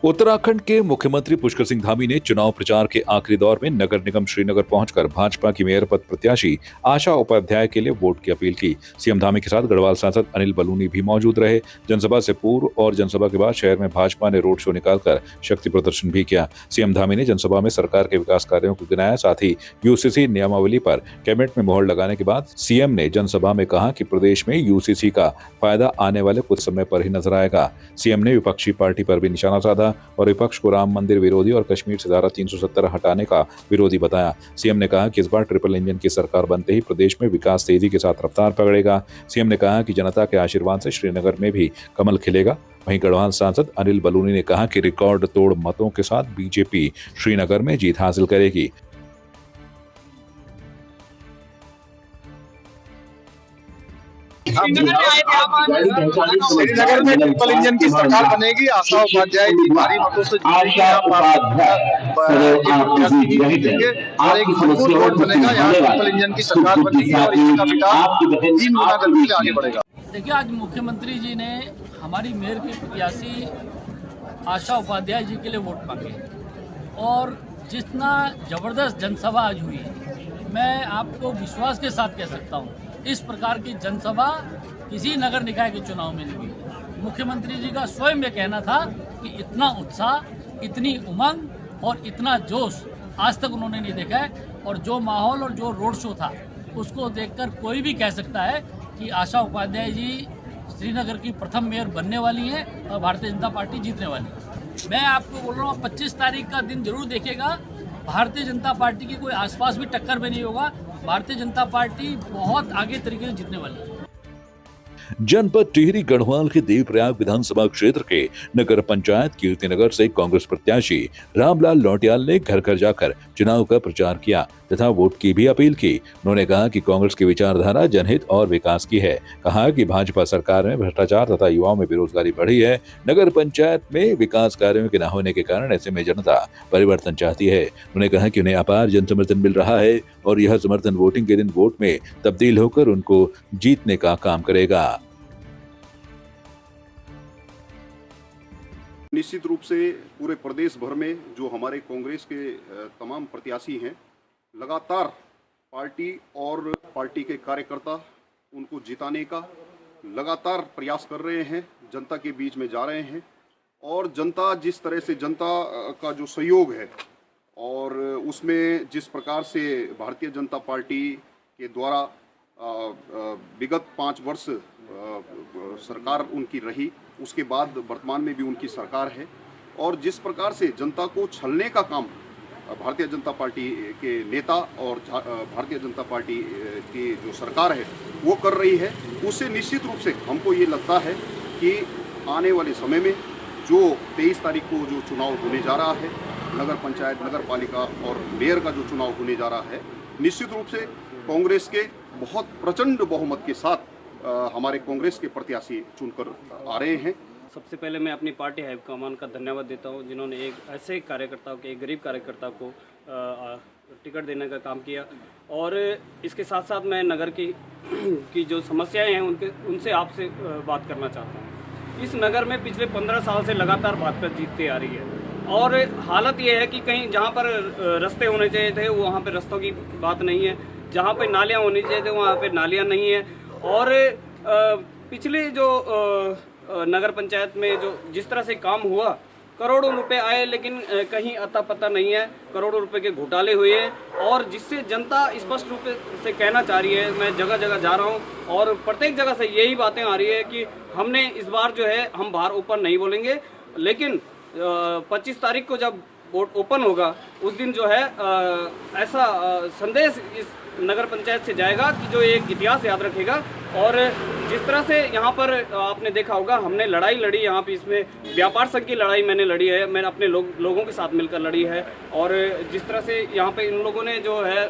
उत्तराखंड के मुख्यमंत्री पुष्कर सिंह धामी ने चुनाव प्रचार के आखिरी दौर में नगर निगम श्रीनगर पहुंचकर भाजपा की मेयर पद प्रत्याशी आशा उपाध्याय के लिए वोट की अपील की। सीएम धामी के साथ गढ़वाल सांसद अनिल बलूनी भी मौजूद रहे। जनसभा से पूर्व और जनसभा के बाद शहर में भाजपा ने रोड शो निकालकर शक्ति प्रदर्शन भी किया। सीएम धामी ने जनसभा में सरकार के विकास कार्यों को गिनाया। साथ ही यूसीसी नियमावली पर कैबिनेट में मोहर लगाने के बाद सीएम ने जनसभा में कहा कि प्रदेश में यूसीसी का फायदा आने वाले कुछ समय पर ही नजर आएगा। सीएम ने विपक्षी पार्टी पर भी निशाना साधा और विपक्ष को राम मंदिर विरोधी और कश्मीर से धारा 370 हटाने का विरोधी बताया। सीएम ने कहा कि इस बार ट्रिपल इंजन की सरकार बनते ही प्रदेश में विकास तेजी के साथ रफ्तार पकड़ेगा। सीएम ने कहा कि जनता के आशीर्वाद से श्रीनगर में भी कमल खिलेगा। वहीं गढ़वाल सांसद अनिल बलूनी ने कहा कि रिकॉर्ड तोड़ मतों के साथ बीजेपी श्रीनगर में जीत हासिल करेगी। श्रीनगर में ट्रिपल इंजन की सरकार बनेगी। आशा उपाध्याय जी भारी मतों से और एक मजबूत वोट बनेगा। यहाँ ट्रिपल इंजन की सरकार बनेगी और इसका विकास 3 गुना गति से आगे बढ़ेगा। देखिए, आज मुख्यमंत्री जी ने हमारी मेयर की प्रत्याशी आशा उपाध्याय जी के लिए वोट मांगे और जितना जबरदस्त जनसभा आज हुई है, मैं आपको विश्वास के साथ कह सकता हूँ इस प्रकार की जनसभा किसी नगर निकाय के चुनाव में नहीं हुई। मुख्यमंत्री जी का स्वयं यह कहना था कि इतना उत्साह, इतनी उमंग और इतना जोश आज तक उन्होंने नहीं देखा है। और जो माहौल और जो रोड शो था उसको देखकर कोई भी कह सकता है कि आशा उपाध्याय जी श्रीनगर की प्रथम मेयर बनने वाली हैं और भारतीय जनता पार्टी जीतने वाली है। मैं आपको बोल रहा हूँ, 25 तारीख का दिन जरूर देखिएगा। भारतीय जनता पार्टी की कोई आसपास भी टक्कर में नहीं होगा। भारतीय जनता पार्टी बहुत आगे तरीके से जीतने वाली है। जनपद टिहरी गढ़वाल के देवप्रयाग विधानसभा क्षेत्र के नगर पंचायत कीर्तिनगर से कांग्रेस प्रत्याशी रामलाल लौटियाल ने घर घर जाकर चुनाव का प्रचार किया तथा वोट की भी अपील की। उन्होंने कहा कि कांग्रेस की विचारधारा जनहित और विकास की है। कहा कि भाजपा सरकार में भ्रष्टाचार तथा युवाओं में बेरोजगारी बढ़ी है। नगर पंचायत में विकास कार्यों के न होने के कारण ऐसे में जनता परिवर्तन चाहती है। उन्होंने कहा कि उन्हें अपार जन समर्थन मिल रहा है और यह समर्थन वोटिंग के दिन वोट में तब्दील होकर उनको जीतने का काम करेगा। निश्चित रूप से पूरे प्रदेश भर में जो हमारे कांग्रेस के तमाम प्रत्याशी हैं, लगातार पार्टी और पार्टी के कार्यकर्ता उनको जिताने का लगातार प्रयास कर रहे हैं, जनता के बीच में जा रहे हैं। और जनता जिस तरह से जनता का जो सहयोग है और उसमें जिस प्रकार से भारतीय जनता पार्टी के द्वारा विगत 5 वर्ष सरकार उनकी रही, उसके बाद वर्तमान में भी उनकी सरकार है और जिस प्रकार से जनता को छलने का काम भारतीय जनता पार्टी के नेता और भारतीय जनता पार्टी की जो सरकार है वो कर रही है, उससे निश्चित रूप से हमको ये लगता है कि आने वाले समय में जो 23 तारीख को जो चुनाव होने जा रहा है, नगर पंचायत, नगर पालिका और मेयर का जो चुनाव होने जा रहा है, निश्चित रूप से कांग्रेस के बहुत प्रचंड बहुमत के साथ हमारे कांग्रेस के प्रत्याशी चुनकर आ रहे हैं। सबसे पहले मैं अपनी पार्टी हाईकमान का धन्यवाद देता हूं, जिन्होंने एक ऐसे कार्यकर्ता को, एक गरीब कार्यकर्ता को टिकट देने का काम किया। और इसके साथ साथ मैं नगर की जो समस्याएं हैं उनसे आपसे बात करना चाहता हूं। इस नगर में पिछले 15 साल से लगातार भाजपा जीतती आ रही है और हालत ये है कि कहीं जहाँ पर रास्ते होने चाहिए थे वहाँ पर रास्तों की बात नहीं है, जहाँ पर नालियाँ होनी चाहिए थे वहाँ पर नालियाँ नहीं है। और पिछले जो नगर पंचायत में जो जिस तरह से काम हुआ, करोड़ों रुपए आए लेकिन कहीं अता पता नहीं है, करोड़ों रुपए के घोटाले हुए हैं और जिससे जनता स्पष्ट रूप से कहना चाह रही है। मैं जगह जगह जा रहा हूं और प्रत्येक जगह से यही बातें आ रही है कि हमने इस बार जो है हम बाहर ऊपर नहीं बोलेंगे, लेकिन 25 तारीख को जब वोट ओपन होगा उस दिन जो है ऐसा संदेश इस नगर पंचायत से जाएगा कि जो एक इतिहास याद रखेगा। और जिस तरह से यहाँ पर आपने देखा होगा, हमने लड़ाई लड़ी यहाँ पे, इसमें व्यापार संघ की लड़ाई मैंने लड़ी है, मैंने अपने लोगों के साथ मिलकर लड़ी है। और जिस तरह से यहाँ पे इन लोगों ने जो है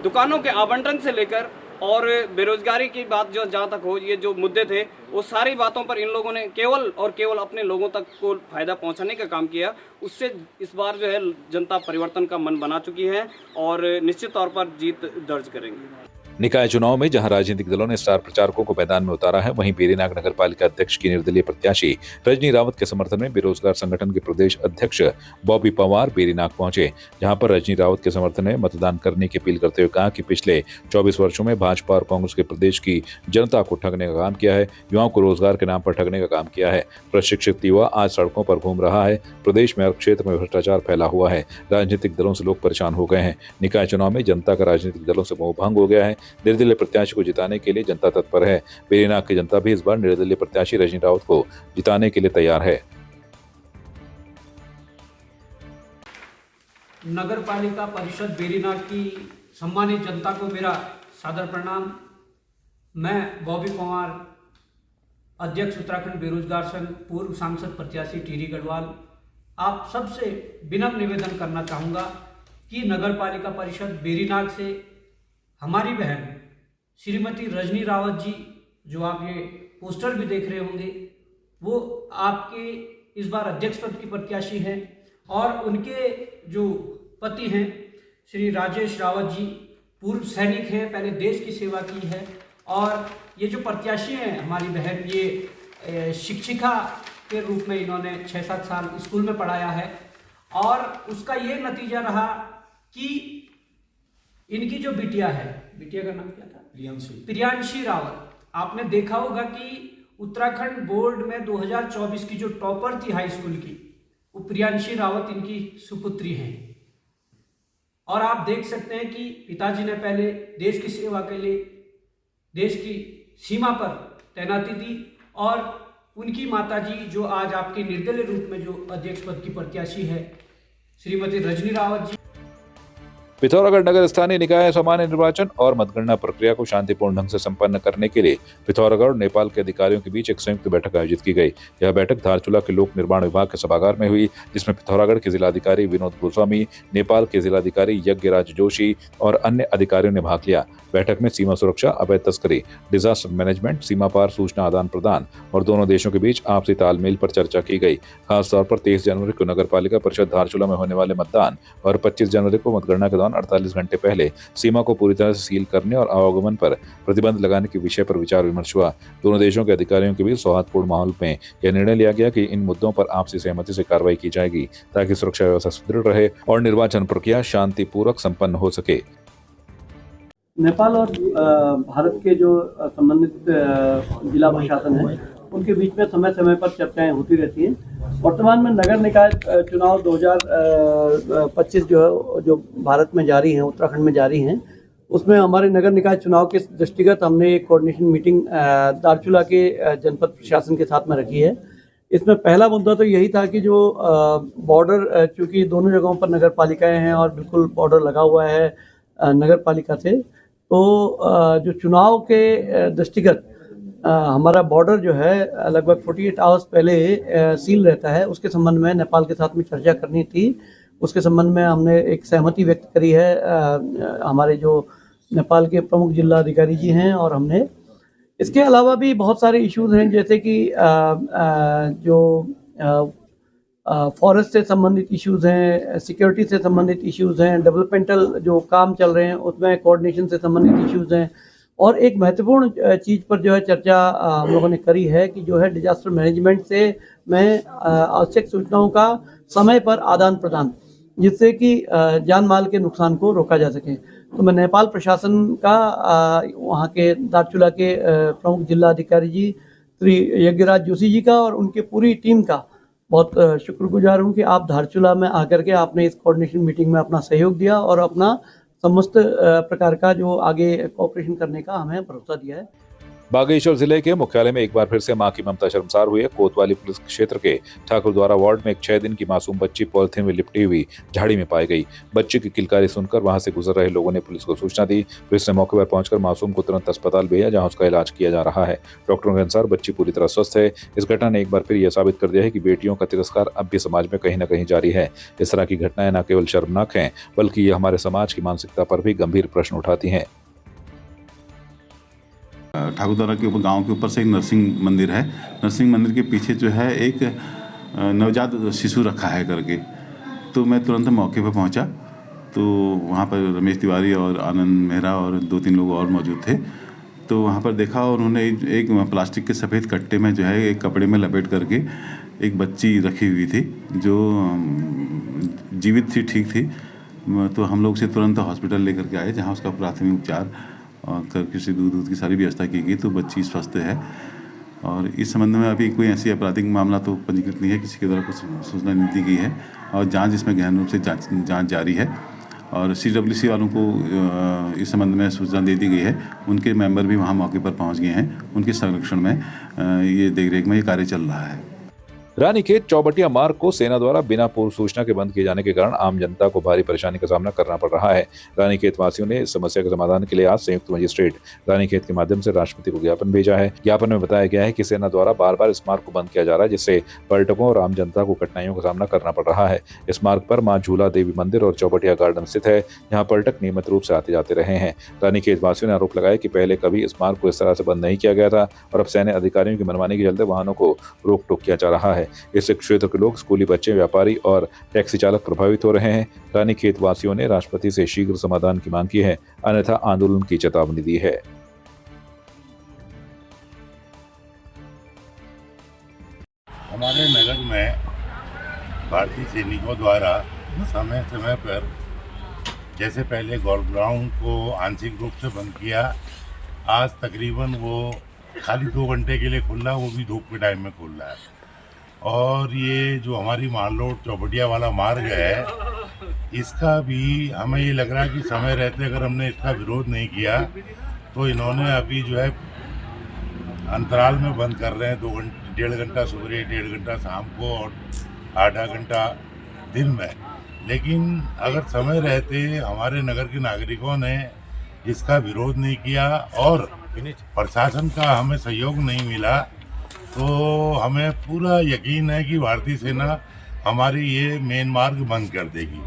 दुकानों के आवंटन से लेकर और बेरोजगारी की बात जो जहाँ तक हो, ये जो मुद्दे थे वो सारी बातों पर इन लोगों ने केवल और केवल अपने लोगों तक को फायदा पहुँचाने का काम किया। उससे इस बार जो है जनता परिवर्तन का मन बना चुकी है और निश्चित तौर पर जीत दर्ज करेंगे। निकाय चुनाव में जहां राजनीतिक दलों ने स्टार प्रचारकों को मैदान में उतारा है, वहीं बेरीनाग नगर पालिका अध्यक्ष की निर्दलीय प्रत्याशी रजनी रावत के समर्थन में बेरोजगार संगठन के प्रदेश अध्यक्ष बॉबी पवार बेरीनाग पहुंचे, जहां पर रजनी रावत के समर्थन में मतदान करने की अपील करते हुए कहा कि पिछले 24 वर्षों में भाजपा और कांग्रेस के प्रदेश की जनता को ठगने का काम किया है, युवाओं को रोजगार के नाम पर ठगने का काम किया है। प्रशिक्षित युवा आज सड़कों पर घूम रहा है। प्रदेश में हर क्षेत्र में भ्रष्टाचार फैला हुआ है। राजनीतिक दलों से लोग परेशान हो गए हैं। निकाय चुनाव में जनता का राजनीतिक दलों से मोह भंग हो गया है। निर्दलीय प्रत्याशी को जिताने के लिए जनता तत्पर है। बेरीनाग की जनता भी इस बार निर्दलीय प्रत्याशी रजनी रावत को जिताने के लिए तैयार है। नगर पालिका परिषद बेरीनाग की सम्मानित जनता को मेरा सादर प्रणाम। मैं बॉबी पवार, अध्यक्ष उत्तराखंड बेरोजगार संघ, पूर्व सांसद प्रत्याशी टिहरी गढ़वाल, आप सबसे विनम्र निवेदन करना चाहूँगा कि नगर पालिका परिषद बेरीनाग से हमारी बहन श्रीमती रजनी रावत जी, जो आप ये पोस्टर भी देख रहे होंगे, वो आपके इस बार अध्यक्ष पद की प्रत्याशी हैं और उनके जो पति हैं श्री राजेश रावत जी पूर्व सैनिक हैं, पहले देश की सेवा की है। और ये जो प्रत्याशी हैं हमारी बहन, ये शिक्षिका के रूप में इन्होंने 6-7 साल स्कूल में पढ़ाया है और उसका ये नतीजा रहा कि इनकी जो बिटिया है, बिटिया का नाम क्या था? प्रियांशी रावत। आपने देखा होगा कि उत्तराखंड बोर्ड में 2024 की जो टॉपर थी हाई स्कूल की, वो प्रियांशी रावत इनकी सुपुत्री हैं। और आप देख सकते हैं कि पिताजी ने पहले देश की सेवा के लिए देश की सीमा पर तैनाती दी और उनकी माताजी जो आज आपके निर्दलीय रूप में जो अध्यक्ष पद की प्रत्याशी है श्रीमती रजनी रावत जी। पिथौरागढ़ नगर स्थानीय निकाय सामान्य निर्वाचन और मतगणना प्रक्रिया को शांतिपूर्ण ढंग से संपन्न करने के लिए पिथौरागढ़ और नेपाल के अधिकारियों के बीच एक संयुक्त बैठक आयोजित की गई। यह बैठक धारचूला के लोक निर्माण विभाग के सभागार में हुई, जिसमें पिथौरागढ़ के जिलाधिकारी विनोद गोस्वामी, नेपाल के जिलाधिकारी यज्ञराज जोशी और अन्य अधिकारियों ने भाग लिया। बैठक में सीमा सुरक्षा, अवैध तस्करी, डिजास्टर मैनेजमेंट, सीमा पार सूचना आदान प्रदान और दोनों देशों के बीच आपसी तालमेल पर चर्चा की गई। खासतौर पर 23 जनवरी को नगर पालिका परिषद धारचूला में होने वाले मतदान और 25 जनवरी को मतगणना के दौरान 48 घंटे पहले सीमा को पूरी तरह से सील करने और आवागमन पर प्रतिबंध लगाने के विषय पर विचार विमर्श हुआ। दोनों देशों के अधिकारियों के बीच सौहार्दपूर्ण माहौल में यह निर्णय लिया गया कि इन मुद्दों पर आपसी सहमति से कार्रवाई की जाएगी ताकि सुरक्षा व्यवस्था सुदृढ़ रहे और निर्वाचन प्रक्रिया शांतिपूर्वक संपन्न हो सके। नेपाल और भारत के जो संबंधित जिला प्रशासन है, उनके बीच में समय समय पर चर्चाएं होती रहती हैं। वर्तमान में नगर निकाय चुनाव 2025 जो भारत में जारी हैं, उत्तराखंड में जारी हैं, उसमें हमारे नगर निकाय चुनाव के दृष्टिगत हमने एक कोऑर्डिनेशन मीटिंग धारचूला के जनपद प्रशासन के साथ में रखी है। इसमें पहला मुद्दा तो यही था कि जो बॉर्डर, चूँकि दोनों जगहों पर नगर पालिकाएँ हैं और बिल्कुल बॉर्डर लगा हुआ है नगर पालिका से, तो जो चुनाव के दृष्टिगत हमारा बॉर्डर जो है लगभग 48 आवर्स पहले सील रहता है। उसके संबंध में नेपाल के साथ में चर्चा करनी थी। उसके संबंध में हमने एक सहमति व्यक्त करी है हमारे जो नेपाल के प्रमुख जिला अधिकारी जी हैं और हमने। इसके अलावा भी बहुत सारे इश्यूज हैं, जैसे कि जो फॉरेस्ट से संबंधित इश्यूज हैं, सिक्योरिटी से संबंधित इश्यूज हैं, डेवलपमेंटल जो काम चल रहे हैं उसमें कोऑर्डिनेशन से संबंधित इश्यूज हैं। और एक महत्वपूर्ण चीज़ पर जो है चर्चा हम लोगों ने करी है कि जो है डिजास्टर मैनेजमेंट से में आवश्यक सूचनाओं का समय पर आदान प्रदान, जिससे कि जान माल के नुकसान को रोका जा सके। तो मैं नेपाल प्रशासन का वहाँ के धारचूला के प्रमुख जिला अधिकारी जी श्री यज्ञराज जोशी जी का और उनकी पूरी टीम का बहुत शुक्रगुजार हूँ कि आप धारचूला में आकर के आपने इस कोऑर्डिनेशन मीटिंग में अपना सहयोग दिया और अपना समस्त प्रकार का जो आगे कोऑपरेशन करने का हमें भरोसा दिया है। बागेश्वर जिले के मुख्यालय में एक बार फिर से मां की ममता शर्मसार हुई है। कोतवाली पुलिस क्षेत्र के ठाकुरद्वारा वार्ड में एक 6 दिन की मासूम बच्ची पॉलिथीन में लिपटी हुई झाड़ी में पाई गई। बच्ची की किलकारी सुनकर वहां से गुजर रहे लोगों ने पुलिस को सूचना दी। पुलिस ने मौके पर पहुंचकर मासूम को तुरंत अस्पताल भेजा, जहां उसका इलाज किया जा रहा है। डॉक्टरों के अनुसार बच्ची पूरी तरह स्वस्थ है। इस घटना ने एक बार फिर यह साबित कर दिया है कि बेटियों का तिरस्कार अब भी समाज में कहीं न कहीं जारी है। इस तरह की घटनाएं न केवल शर्मनाक हैं, बल्कि ये हमारे समाज की मानसिकता पर भी गंभीर प्रश्न उठाती हैं। ठाकुरद्वारा के ऊपर, गांव के ऊपर से एक नरसिंह मंदिर है। नरसिंह मंदिर के पीछे जो है एक नवजात शिशु रखा है करके, तो मैं तुरंत मौके पर पहुंचा तो वहाँ पर रमेश तिवारी और आनंद मेहरा और 2-3 लोग और मौजूद थे। तो वहाँ पर देखा और उन्होंने एक प्लास्टिक के सफ़ेद कट्टे में जो है एक कपड़े में लपेट करके एक बच्ची रखी हुई थी जो जीवित थी, ठीक थी। तो हम लोग उसे तुरंत हॉस्पिटल लेकर के आए, जहाँ उसका प्राथमिक उपचार करके उसे दूध की सारी व्यवस्था की गई। तो बच्ची स्वस्थ है और इस संबंध में अभी कोई ऐसी आपराधिक मामला तो पंजीकृत नहीं है, किसी के द्वारा कुछ सूचना नहीं दी गई है और जांच इसमें गहन रूप से जांच जारी है। और CWC वालों को इस संबंध में सूचना दे दी गई है। उनके मेंबर भी वहाँ मौके पर पहुँच गए हैं। उनके संरक्षण में ये देखरेख में ये कार्य चल रहा है। रानीखेत चौबटिया मार्ग को सेना द्वारा बिना पूर्व सूचना के बंद किए जाने के कारण आम जनता को भारी परेशानी का सामना करना पड़ रहा है। रानीखेत वासियों ने इस समस्या के समाधान के लिए आज संयुक्त मजिस्ट्रेट रानीखेत के माध्यम से राष्ट्रपति को ज्ञापन भेजा है। ज्ञापन में बताया गया है कि सेना द्वारा बार बार इस मार्ग को बंद किया जा रहा है, जिससे पर्यटकों और आम जनता को कठिनाइयों का सामना करना पड़ रहा है। इस मार्ग पर मां झूला देवी मंदिर और चौबटिया गार्डन स्थित है, जहाँ पर्यटक नियमित रूप से आते जाते रहे हैं। रानीखेत वासियों ने आरोप लगाया कि पहले कभी इस मार्ग को इस तरह से बंद नहीं किया गया था और अब सैन्य अधिकारियों की मनमानी के चलते वाहनों को रोक टोक किया जा रहा है। इससे क्षेत्र के लोग, स्कूली बच्चे, व्यापारी और टैक्सी चालक प्रभावित हो रहे हैं। रानीखेत वासियों ने राष्ट्रपति से शीघ्र समाधान की मांग की है, अन्यथा आंदोलन की चेतावनी दी है। हमारे नगर में भारतीय सैनिकों द्वारा समय समय पर जैसे पहले गोल्फ ग्राउंड को आंशिक रूप से बंद किया, आज तकरीबन वो खाली 2 घंटे के लिए खुला, वो भी धूप के टाइम में खुल रहा है। और ये जो हमारी मालरोड चौबटिया वाला मार्ग है, इसका भी हमें ये लग रहा है कि समय रहते अगर हमने इसका विरोध नहीं किया तो इन्होंने अभी जो है अंतराल में बंद कर रहे हैं। 1.5 घंटा सुबह, 1.5 घंटा शाम को और 8 घंटा दिन में। लेकिन अगर समय रहते हमारे नगर के नागरिकों ने इसका विरोध नहीं किया और प्रशासन का हमें सहयोग नहीं मिला, तो हमें पूरा यकीन है कि भारतीय सेना हमारी ये मेन मार्ग बंद कर देगी।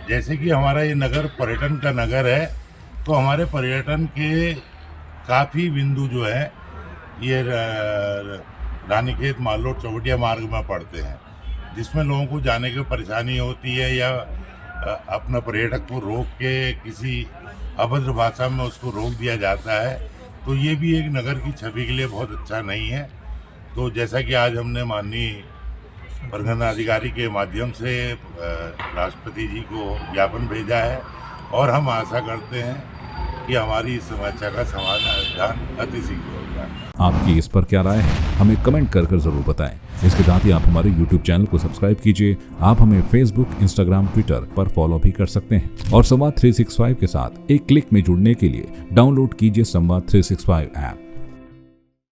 जैसे कि हमारा ये नगर पर्यटन का नगर है, तो हमारे पर्यटन के काफ़ी बिंदु जो है ये रानीखेत मालरोड चौबटिया मार्ग में पड़ते हैं, जिसमें लोगों को जाने की परेशानी होती है या अपना पर्यटक को रोक के किसी अभद्र भाषा में उसको रोक दिया जाता है। तो ये भी एक नगर की छवि के लिए बहुत अच्छा नहीं है। तो जैसा कि आज हमने माननीय परगना अधिकारी के माध्यम से राष्ट्रपति जी को ज्ञापन भेजा है और हम आशा करते हैं कि हमारी इस समस्या का समाधान अति शीघ्र होगा। आपकी इस पर क्या राय है, हमें कमेंट कर जरूर बताएं। इसके साथ ही आप हमारे YouTube चैनल को सब्सक्राइब कीजिए। आप हमें Facebook, Instagram, Twitter पर फॉलो भी कर सकते हैं और संवाद 365 के साथ एक क्लिक में जुड़ने के लिए डाउनलोड कीजिए संवाद 365 ऐप।